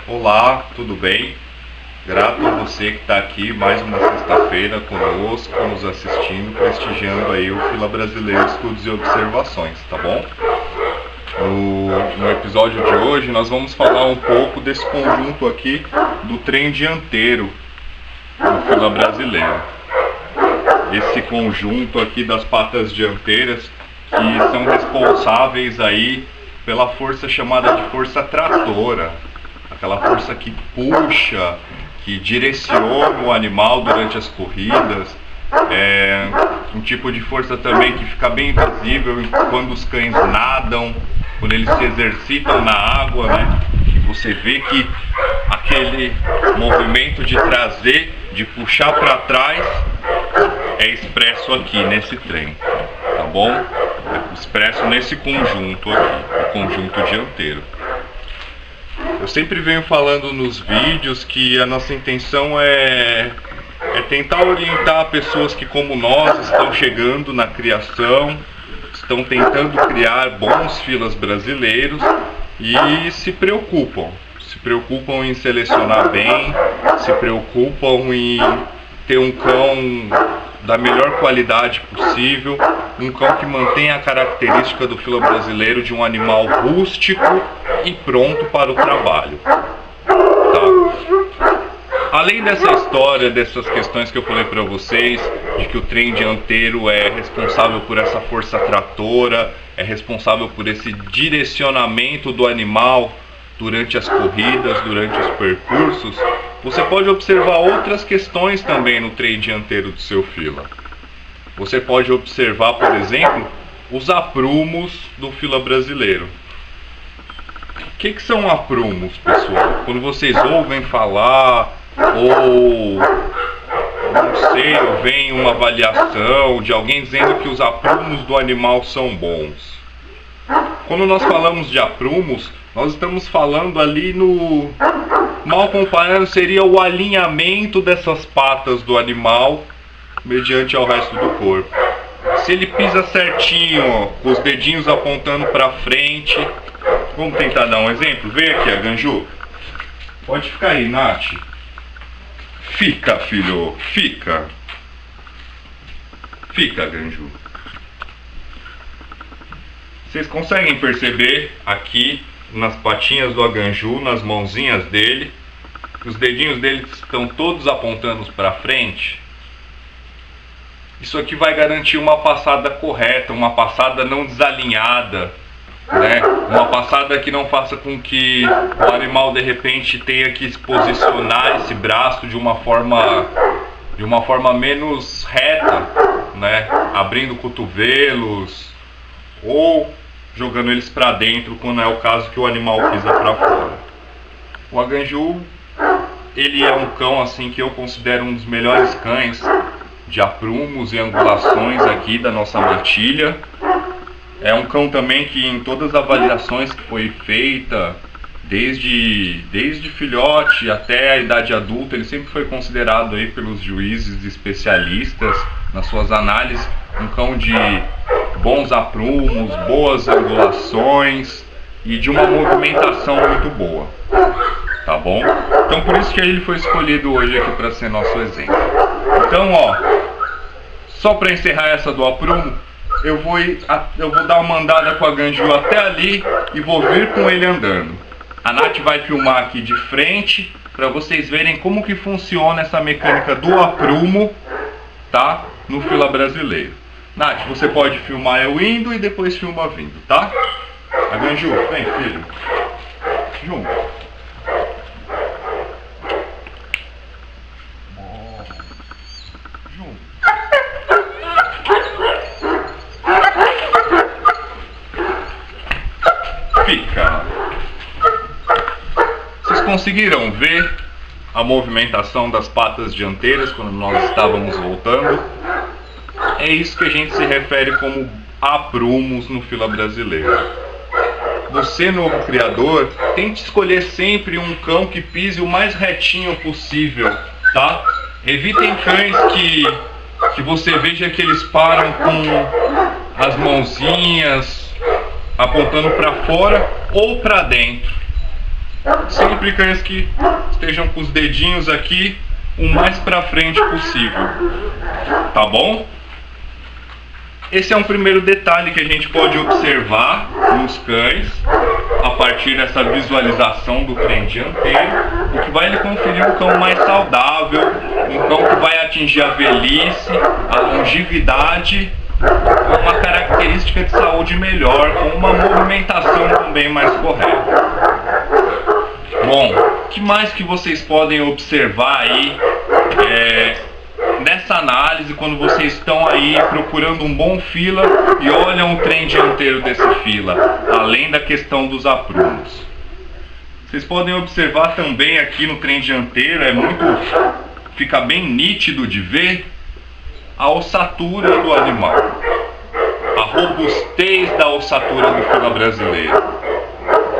Olá, tudo bem? Grato a você que está aqui mais uma sexta-feira conosco, nos assistindo, prestigiando aí o Fila Brasileiro Estudos e Observações, tá bom? No episódio de hoje nós vamos falar um pouco desse conjunto aqui do trem dianteiro do Fila Brasileiro. Esse conjunto aqui das patas dianteiras que são responsáveis aí pela força chamada de força tratora, aquela força que puxa, que direciona o animal durante as corridas. É um tipo de força também que fica bem visível quando os cães nadam, quando eles se exercitam na água, né? Você vê que aquele movimento de trazer, de puxar para trás, é expresso aqui nesse trem, tá bom? É expresso nesse conjunto aqui, o conjunto dianteiro. Eu sempre venho falando nos vídeos que a nossa intenção é tentar orientar pessoas que, como nós, estão chegando na criação, estão tentando criar bons filas brasileiros e se preocupam em selecionar bem, se preocupam em ter um cão da melhor qualidade possível, um cão que mantenha a característica do fila brasileiro de um animal rústico e pronto para o trabalho. Tá? Além dessa história, dessas questões que eu falei para vocês, de que o trem dianteiro é responsável por essa força tratora, é responsável por esse direcionamento do animal durante as corridas, durante os percursos, você pode observar outras questões também no trem dianteiro do seu fila. Você pode observar, por exemplo, os aprumos do fila brasileiro. O que são aprumos, pessoal? Quando vocês ouvem falar, ou não sei, ou vem uma avaliação de alguém dizendo que os aprumos do animal são bons. Quando nós falamos de aprumos, nós estamos falando ali no... mal comparando, seria o alinhamento dessas patas do animal mediante ao resto do corpo. Se ele pisa certinho, ó, com os dedinhos apontando para frente. Vamos tentar dar um exemplo? Vem aqui, a Ganju. Pode ficar aí, Nath. Fica, filho. Fica. Fica, Ganju. Vocês conseguem perceber aqui nas patinhas do Aganju, nas mãozinhas dele, os dedinhos dele estão todos apontando para frente? Isso aqui vai garantir uma passada correta, uma passada não desalinhada, né? Uma passada que não faça com que o animal de repente tenha que se posicionar esse braço de uma forma menos reta, né? Abrindo cotovelos ou jogando eles para dentro quando é o caso que o animal pisa para fora. O Aganju, ele é um cão assim que eu considero um dos melhores cães de aprumos e angulações aqui da nossa matilha. É um cão também que em todas as avaliações que foi feita, desde filhote até a idade adulta, ele sempre foi considerado aí pelos juízes especialistas nas suas análises um cão de bons aprumos, boas angulações e de uma movimentação muito boa, tá bom? Então por isso que ele foi escolhido hoje aqui para ser nosso exemplo. Então, ó, só para encerrar essa do aprumo, eu vou dar uma andada com a Ganju até ali e vou vir com ele andando. A Nath vai filmar aqui de frente para vocês verem como que funciona essa mecânica do aprumo, tá? No fila brasileiro. Nath, você pode filmar eu indo e depois filma vindo, tá? A Ganju, vem, filho. Junto. Junto. Fica. Vocês conseguiram ver a movimentação das patas dianteiras quando nós estávamos voltando? É isso que a gente se refere como aprumos no fila brasileiro. Você, novo criador, tente escolher sempre um cão que pise o mais retinho possível, tá? Evitem cães que você veja que eles param com as mãozinhas apontando para fora ou para dentro. Sempre cães que estejam com os dedinhos aqui o mais para frente possível, tá bom? Esse é um primeiro detalhe que a gente pode observar nos cães a partir dessa visualização do trem dianteiro, o que vai lhe conferir um cão mais saudável, um cão que vai atingir a velhice, a longevidade, com uma característica de saúde melhor, com uma movimentação também mais correta. Bom, o que mais que vocês podem observar aí nessa análise quando vocês estão aí procurando um bom fila e olham o trem dianteiro desse fila, além da questão dos aprumos? Vocês podem observar também aqui no trem dianteiro, fica bem nítido de ver a ossatura do animal, a robustez da ossatura do fila brasileiro.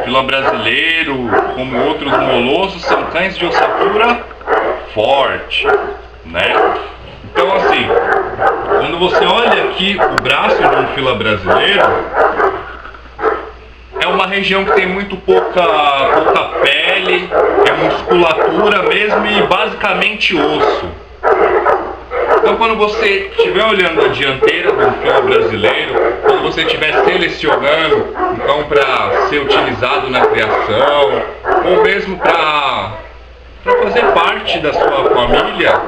O fila brasileiro, como outros molossos, são cães de ossatura forte, né? Então, assim, quando você olha aqui o braço de um fila brasileiro, é uma região que tem muito pouca pele, é musculatura mesmo e basicamente osso. Então, quando você estiver olhando a dianteira do fila brasileiro, quando você estiver selecionando um cão para ser utilizado na criação, ou mesmo para fazer parte da sua família,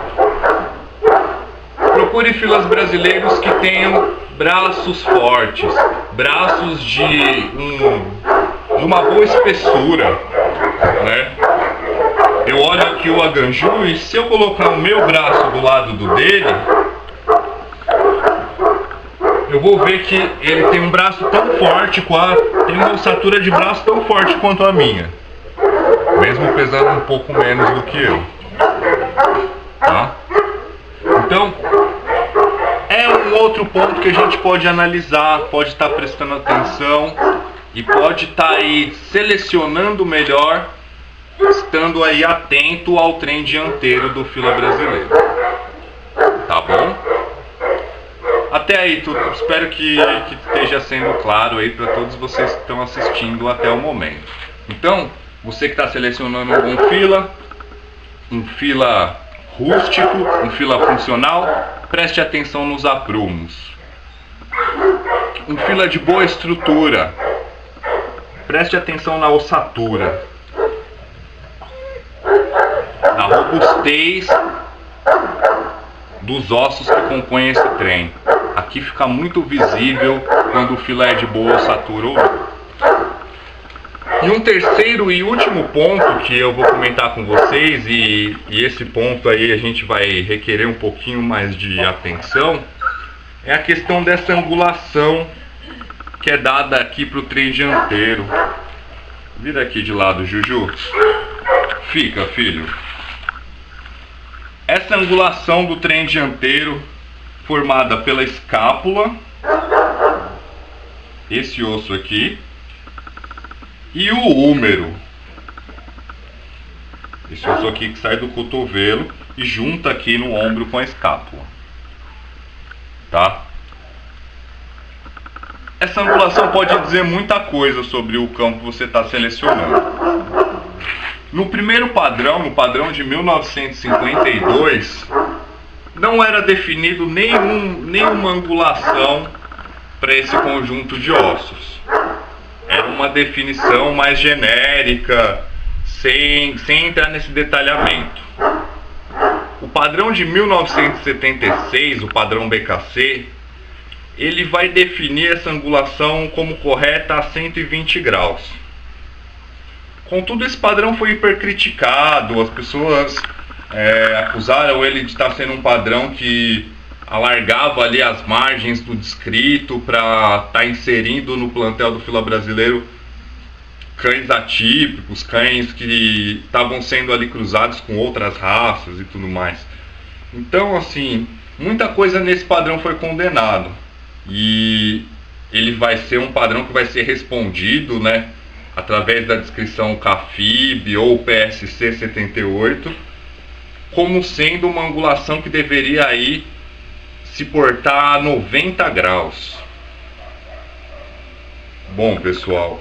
procure filas brasileiros que tenham braços fortes, braços de uma boa espessura, né? Eu olho aqui o Aganju e se eu colocar o meu braço do lado do dele, eu vou ver que ele tem um braço tão forte, tem uma ossatura de braço tão forte quanto a minha, mesmo pesando um pouco menos do que eu, tá? Então, é um outro ponto que a gente pode analisar, pode estar prestando atenção e pode estar aí selecionando melhor, estando aí atento ao trem dianteiro do fila brasileiro, tá bom? Até aí, espero que esteja sendo claro aí para todos vocês que estão assistindo até o momento. Então, você que está selecionando um fila rústico, um fila funcional, preste atenção nos aprumos. Um fila de boa estrutura, preste atenção na ossatura, na robustez dos ossos que compõem esse trem. Aqui fica muito visível quando o fila é de boa ossatura ou não. E um terceiro e último ponto que eu vou comentar com vocês, e esse ponto aí a gente vai requerer um pouquinho mais de atenção, é a questão dessa angulação que é dada aqui para o trem dianteiro. Vira aqui de lado, Juju. Fica, filho. Essa angulação do trem dianteiro, formada pela escápula, esse osso aqui, e o húmero, esse osso aqui que sai do cotovelo e junta aqui no ombro com a escápula, tá? Essa angulação pode dizer muita coisa sobre o cão que você está selecionando. No primeiro padrão, no padrão de 1952, não era definido nenhuma angulação para esse conjunto de ossos. Era uma definição mais genérica, sem entrar nesse detalhamento. O padrão de 1976, o padrão BKC, ele vai definir essa angulação como correta a 120 graus. Contudo, esse padrão foi hipercriticado, as pessoas acusaram ele de estar sendo um padrão que alargava ali as margens do descrito para estar inserindo no plantel do fila brasileiro cães atípicos, cães que estavam sendo ali cruzados com outras raças e tudo mais. Então, assim, muita coisa nesse padrão foi condenado. E ele vai ser um padrão que vai ser respondido, né, através da descrição CAFIB ou PSC 78, como sendo uma angulação que deveria aí se portar a 90 graus. Bom, pessoal,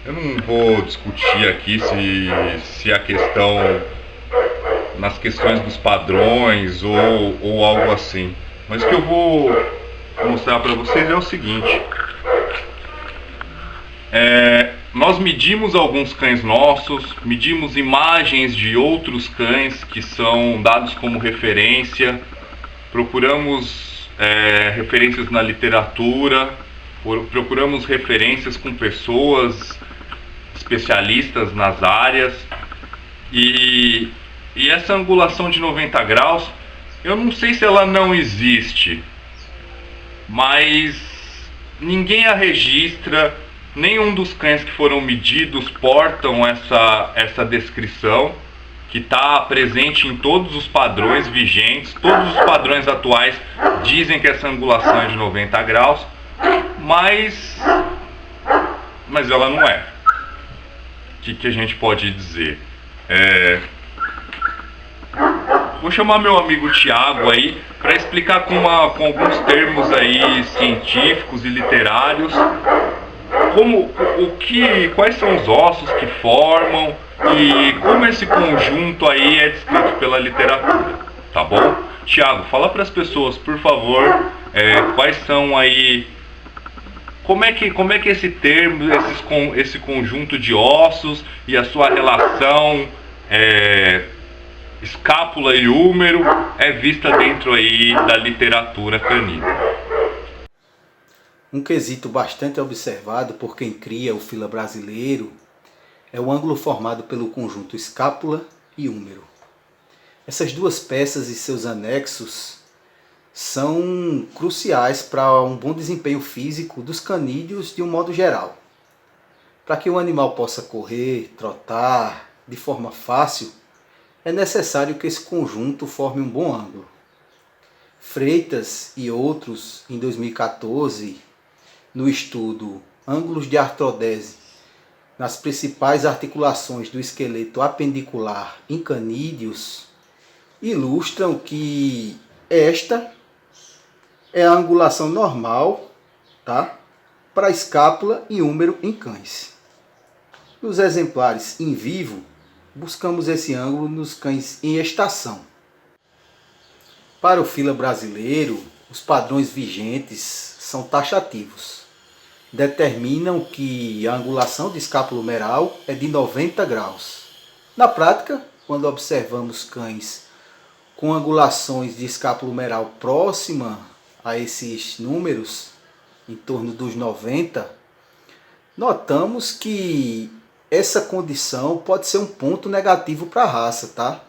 Eu não vou discutir aqui se a questão, nas questões dos padrões ou algo assim. Mas o que eu vou mostrar para vocês é o seguinte. Nós medimos alguns cães nossos, medimos imagens de outros cães que são dados como referência, procuramos referências na literatura, procuramos referências com pessoas especialistas nas áreas, e essa angulação de 90 graus, eu não sei se ela não existe, mas ninguém a registra. Nenhum dos cães que foram medidos portam essa descrição, que está presente em todos os padrões vigentes. Todos os padrões atuais dizem que essa angulação é de 90 graus, mas ela não é. O que a gente pode dizer? Vou chamar meu amigo Thiago aí para explicar com alguns termos aí científicos e literários quais são os ossos que formam e como esse conjunto aí é descrito pela literatura, tá bom? Thiago, fala para as pessoas, por favor, quais são aí, como é que esse termo, esse conjunto de ossos e a sua relação escápula e húmero é vista dentro aí da literatura canina. Um quesito bastante observado por quem cria o fila brasileiro é o ângulo formado pelo conjunto escápula e húmero. Essas duas peças e seus anexos são cruciais para um bom desempenho físico dos canídeos de um modo geral. Para que o animal possa correr, trotar de forma fácil, é necessário que esse conjunto forme um bom ângulo. Freitas e outros, em 2014, no estudo Ângulos de Artrodese nas principais articulações do esqueleto apendicular em canídeos, ilustram que esta é a angulação normal, tá? Para escápula e húmero em cães. Nos exemplares em vivo, buscamos esse ângulo nos cães em estação. Para o fila brasileiro, os padrões vigentes são taxativos. Determinam que a angulação de escápula humeral é de 90 graus. Na prática, quando observamos cães com angulações de escápula humeral próxima a esses números, em torno dos 90, notamos que essa condição pode ser um ponto negativo para a raça, tá?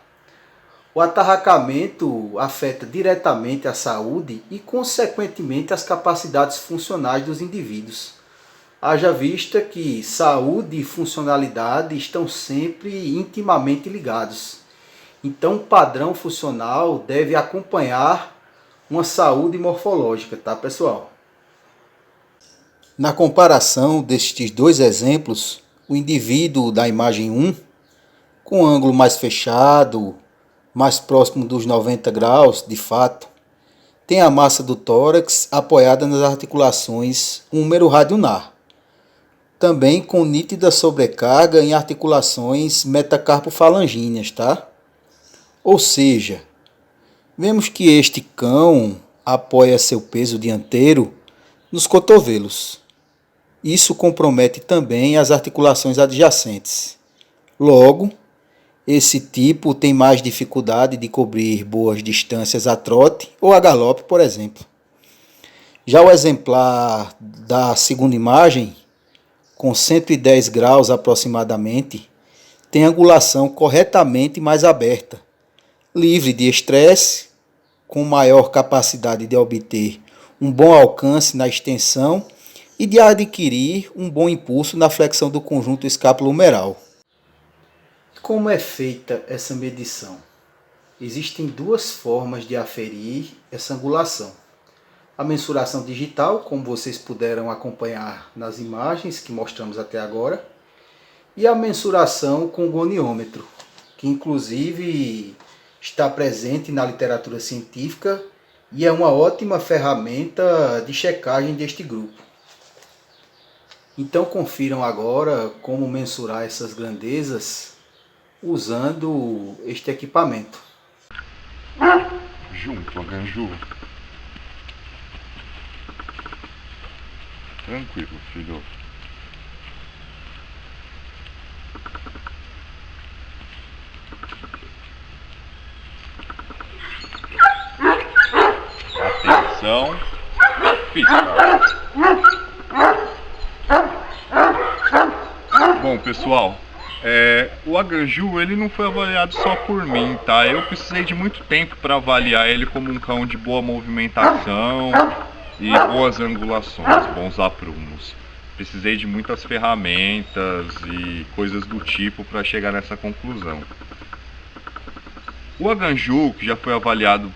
O atarracamento afeta diretamente a saúde e, consequentemente, as capacidades funcionais dos indivíduos. Haja vista que saúde e funcionalidade estão sempre intimamente ligados. Então, o padrão funcional deve acompanhar uma saúde morfológica, tá, pessoal? Na comparação destes dois exemplos, o indivíduo da imagem 1, com ângulo mais fechado, mais próximo dos 90 graus, de fato, tem a massa do tórax apoiada nas articulações húmero-radionar, também com nítida sobrecarga em articulações metacarpofalangíneas, tá? Ou seja, vemos que este cão apoia seu peso dianteiro nos cotovelos. Isso compromete também as articulações adjacentes. Logo, esse tipo tem mais dificuldade de cobrir boas distâncias a trote ou a galope, por exemplo. Já o exemplar da segunda imagem, com 110 graus aproximadamente, tem angulação corretamente mais aberta, livre de estresse, com maior capacidade de obter um bom alcance na extensão e de adquirir um bom impulso na flexão do conjunto escápulo-humeral. Como é feita essa medição? Existem duas formas de aferir essa angulação. A mensuração digital, como vocês puderam acompanhar nas imagens que mostramos até agora, e a mensuração com goniômetro, que inclusive está presente na literatura científica e é uma ótima ferramenta de checagem deste grupo. Então confiram agora como mensurar essas grandezas usando este equipamento. Junto, Aganju. Tranquilo, filho. Atenção. Fica. Bom, pessoal, o Aganju ele não foi avaliado só por mim, tá? Eu precisei de muito tempo para avaliar ele como um cão de boa movimentação e boas angulações, bons aprumos. Precisei de muitas ferramentas e coisas do tipo para chegar nessa conclusão. O Aganju, que já foi avaliado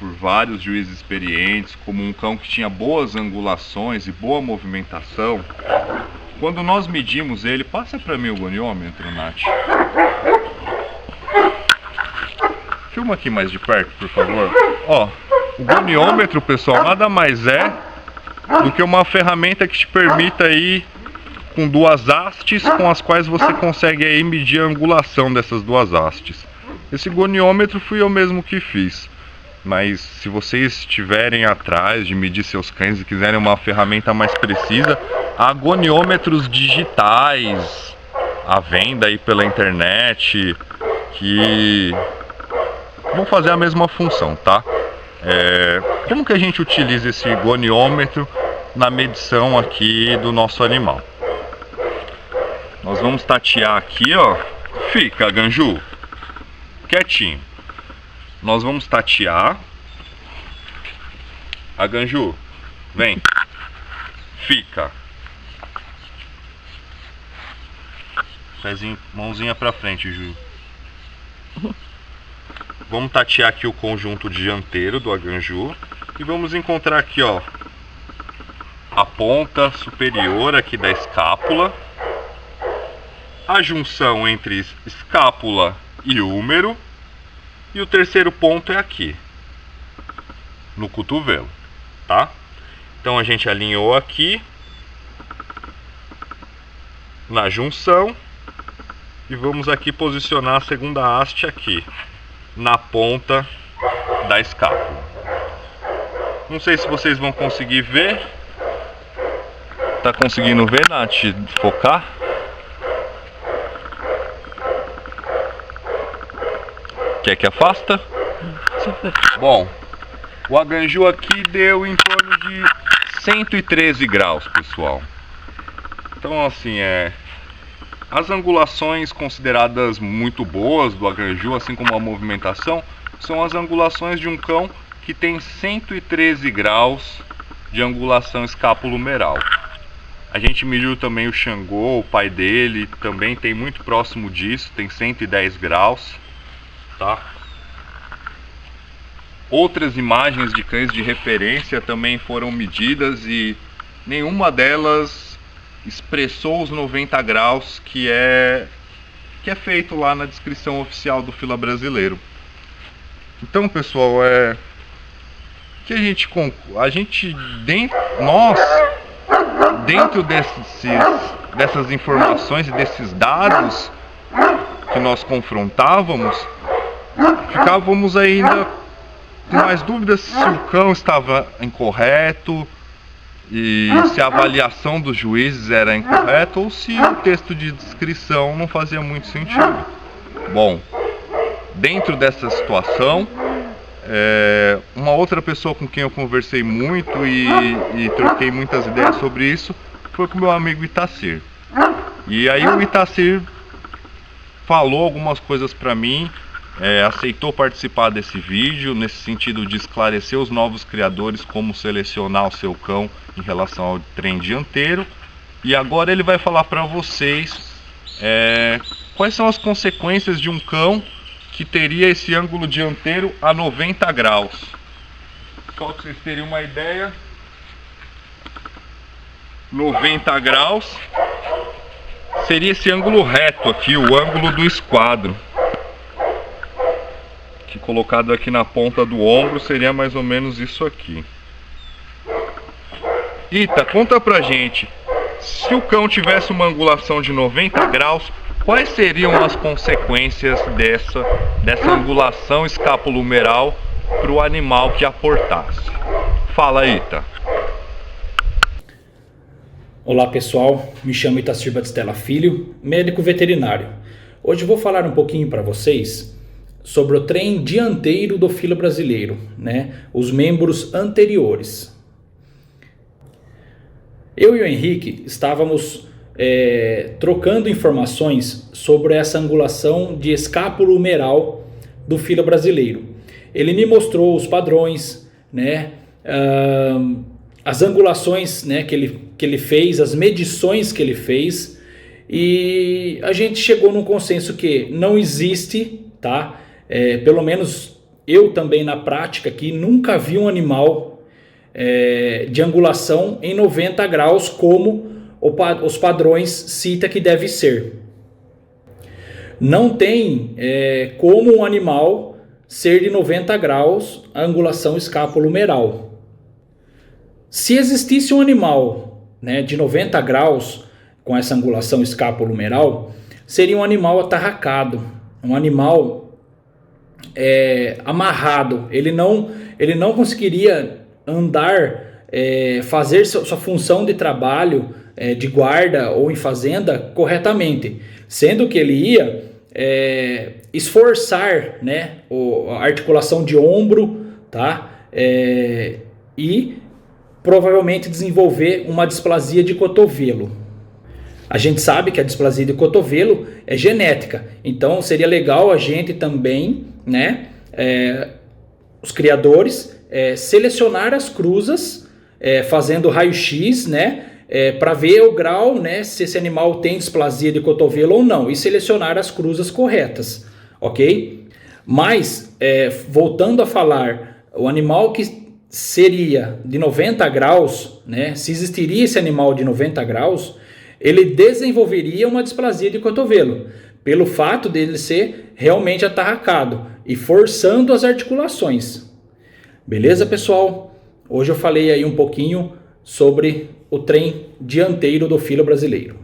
por vários juízes experientes como um cão que tinha boas angulações e boa movimentação, quando nós medimos ele, passa para mim o goniômetro, Nath. Filma aqui mais de perto, por favor. Ó, o goniômetro, pessoal, nada mais é do que uma ferramenta que te permita aí com duas hastes com as quais você consegue aí medir a angulação dessas duas hastes. Esse goniômetro fui eu mesmo que fiz. Mas se vocês estiverem atrás de medir seus cães e quiserem uma ferramenta mais precisa, há goniômetros digitais à venda aí pela internet que vão fazer a mesma função, tá? Como que a gente utiliza esse goniômetro na medição aqui do nosso animal? Nós vamos tatear aqui, ó. Fica, Aganju. Quietinho. Nós vamos tatear. Aganju, vem. Fica. Pezinho, mãozinha pra frente, Ju. Vamos tatear aqui o conjunto dianteiro do Aganju. E vamos encontrar aqui, ó, a ponta superior aqui da escápula. A junção entre escápula e húmero. E o terceiro ponto é aqui, no cotovelo, tá? Então a gente alinhou aqui, na junção, e vamos aqui posicionar a segunda haste aqui, na ponta da escápula. Não sei se vocês vão conseguir ver. Tá conseguindo ver, Nath? Focar? Quer que afasta? Bom, o Aganju aqui deu em torno de 113 graus, pessoal. Então, assim, as angulações consideradas muito boas do Aganju, assim como a movimentação, são as angulações de um cão que tem 113 graus de angulação escápulo-humeral. A gente mediu também o Xangô, o pai dele, também tem muito próximo disso, tem 110 graus. Tá? Outras imagens de cães de referência também foram medidas e nenhuma delas expressou os 90 graus que é feito lá na descrição oficial do Fila Brasileiro. Então, pessoal, que nós dentro dessas informações e desses dados que nós confrontávamos, ficávamos ainda com mais dúvidas se o cão estava incorreto e se a avaliação dos juízes era incorreta ou se o texto de descrição não fazia muito sentido. Bom, dentro dessa situação, uma outra pessoa com quem eu conversei muito e troquei muitas ideias sobre isso foi com o meu amigo Itacir. E aí o Itacir falou algumas coisas para mim, aceitou participar desse vídeo, nesse sentido de esclarecer os novos criadores como selecionar o seu cão em relação ao trem dianteiro. E agora ele vai falar para vocês quais são as consequências de um cão que teria esse ângulo dianteiro a 90 graus. Só para vocês terem uma ideia, 90 graus seria esse ângulo reto aqui, o ângulo do esquadro, que colocado aqui na ponta do ombro seria mais ou menos isso aqui. Ita, conta pra gente, Se o cão tivesse uma angulação de 90 graus, quais seriam as consequências dessa angulação escapulo-humeral para o animal que aportasse? Fala aí, Ita. Olá pessoal, me chamo Itacir Batistella Filho, médico veterinário. Hoje vou falar um pouquinho para vocês sobre o trem dianteiro do filo brasileiro, os membros anteriores. Eu e o Henrique estávamos trocando informações sobre essa angulação de escápulo-humeral do filo brasileiro. Ele me mostrou os padrões, as angulações que ele fez, as medições que ele fez, e a gente chegou num consenso que não existe, pelo menos eu também na prática aqui nunca vi um animal de angulação em 90 graus como os padrões cita que deve ser. Não tem como um animal ser de 90 graus a angulação escápulo-humeral. Se existisse um animal de 90 graus com essa angulação escápulo-humeral, seria um animal atarracado, um animal amarrado. Ele não conseguiria andar, fazer sua função de trabalho de guarda ou em fazenda corretamente, sendo que ele ia esforçar a articulação de ombro, e provavelmente desenvolver uma displasia de cotovelo. A gente sabe que a displasia de cotovelo é genética, então seria legal a gente também, os criadores, selecionar as cruzas, fazendo raio-x, para ver o grau, se esse animal tem displasia de cotovelo ou não, e selecionar as cruzas corretas, ok? Mas, voltando a falar, o animal que seria de 90 graus, se existiria esse animal de 90 graus, ele desenvolveria uma displasia de cotovelo, pelo fato dele ser realmente atarracado e forçando as articulações. Beleza, pessoal? Hoje eu falei aí um pouquinho sobre o trem dianteiro do filo brasileiro.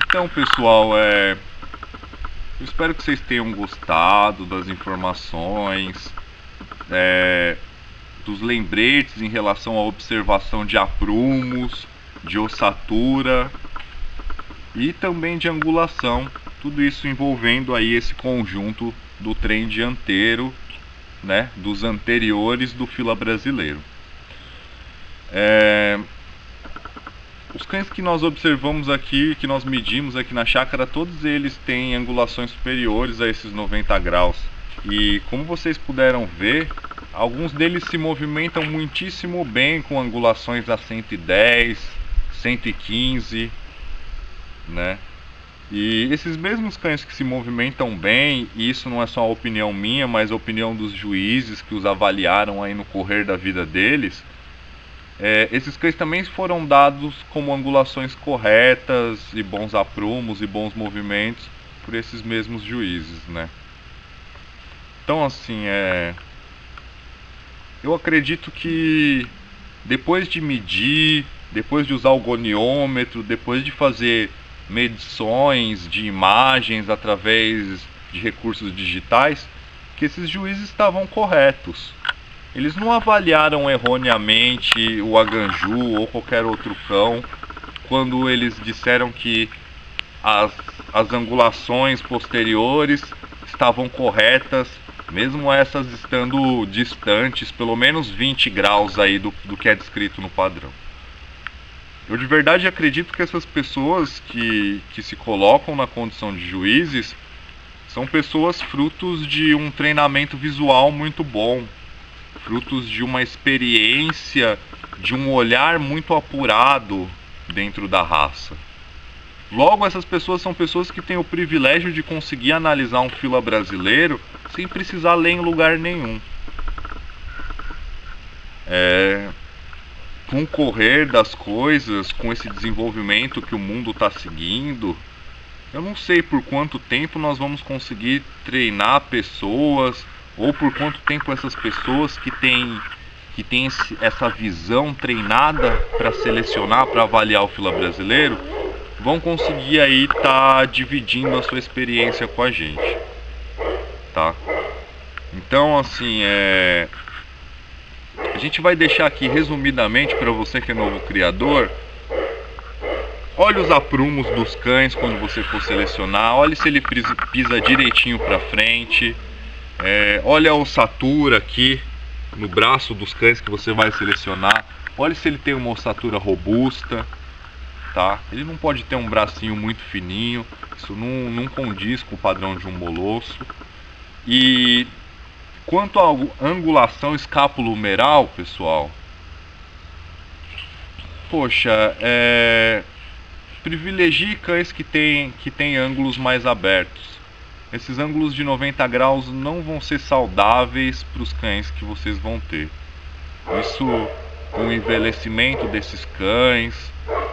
Então, pessoal, eu espero que vocês tenham gostado das informações, dos lembretes em relação à observação de aprumos, de ossatura e também de angulação. Tudo isso envolvendo aí esse conjunto do trem dianteiro, dos anteriores do fila brasileiro. Os cães que nós observamos aqui, que nós medimos aqui na chácara, todos eles têm angulações superiores a esses 90 graus. E como vocês puderam ver, alguns deles se movimentam muitíssimo bem com angulações a 110, 115, E esses mesmos cães que se movimentam bem, e isso não é só a opinião minha, mas a opinião dos juízes que os avaliaram aí no correr da vida deles, esses cães também foram dados como angulações corretas e bons aprumos e bons movimentos por esses mesmos juízes, Então, assim, eu acredito que depois de medir, depois de usar o goniômetro, depois de fazer medições de imagens através de recursos digitais, que esses juízes estavam corretos. Eles não avaliaram erroneamente o Aganju ou qualquer outro cão quando eles disseram que as angulações posteriores estavam corretas, mesmo essas estando distantes pelo menos 20 graus aí do que é descrito no padrão. Eu de verdade acredito que essas pessoas que se colocam na condição de juízes são pessoas frutos de um treinamento visual muito bom, frutos de uma experiência, de um olhar muito apurado dentro da raça. Logo, essas pessoas são pessoas que têm o privilégio de conseguir analisar um fila brasileiro sem precisar ler em lugar nenhum. Com o correr das coisas, com esse desenvolvimento que o mundo está seguindo, eu não sei por quanto tempo nós vamos conseguir treinar pessoas, ou por quanto tempo essas pessoas que têm que tem essa visão treinada para selecionar, para avaliar o fila brasileiro, vão conseguir aí tá dividindo a sua experiência com a gente, tá? Então, assim, a gente vai deixar aqui resumidamente para você que é novo criador. Olhe os aprumos dos cães quando você for selecionar, olhe se ele pisa direitinho para frente, olha a ossatura aqui no braço dos cães que você vai selecionar, olhe se ele tem uma ossatura robusta, tá? Ele não pode ter um bracinho muito fininho, isso não condiz com o padrão de um molosso. E quanto à angulação escápulo-humeral, pessoal, poxa, privilegie cães que tem ângulos mais abertos. Esses ângulos de 90 graus não vão ser saudáveis para os cães que vocês vão ter. Isso, com o envelhecimento desses cães,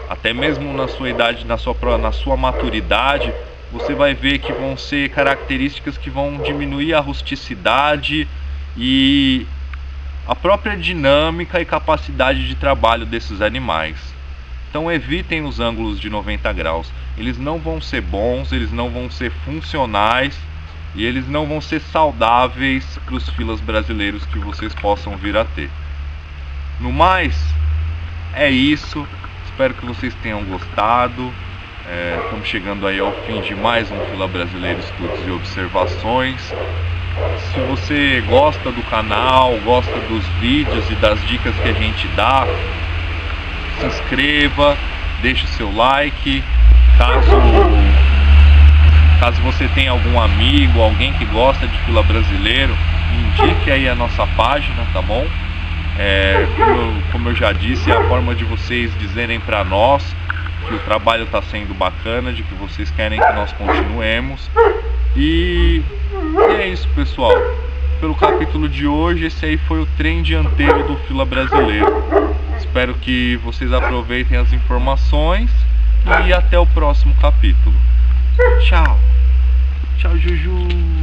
até mesmo na sua idade, na sua maturidade, você vai ver que vão ser características que vão diminuir a rusticidade e a própria dinâmica e capacidade de trabalho desses animais. Então evitem os ângulos de 90 graus. Eles não vão ser bons, eles não vão ser funcionais e eles não vão ser saudáveis para os filas brasileiros que vocês possam vir a ter. No mais, é isso. Espero que vocês tenham gostado. Estamos chegando aí ao fim de mais um Fila Brasileiro Estudos e Observações. Se você gosta do canal, gosta dos vídeos e das dicas que a gente dá, se inscreva, deixe o seu like. Caso você tenha algum amigo, alguém que gosta de fila brasileiro, indique aí a nossa página, tá bom? Como eu já disse, é a forma de vocês dizerem para nós que o trabalho está sendo bacana, de que vocês querem que nós continuemos. E é isso, pessoal. Pelo capítulo de hoje, esse aí foi o trem dianteiro do fila brasileiro. Espero que vocês aproveitem as informações e até o próximo capítulo. Tchau. Tchau, Juju.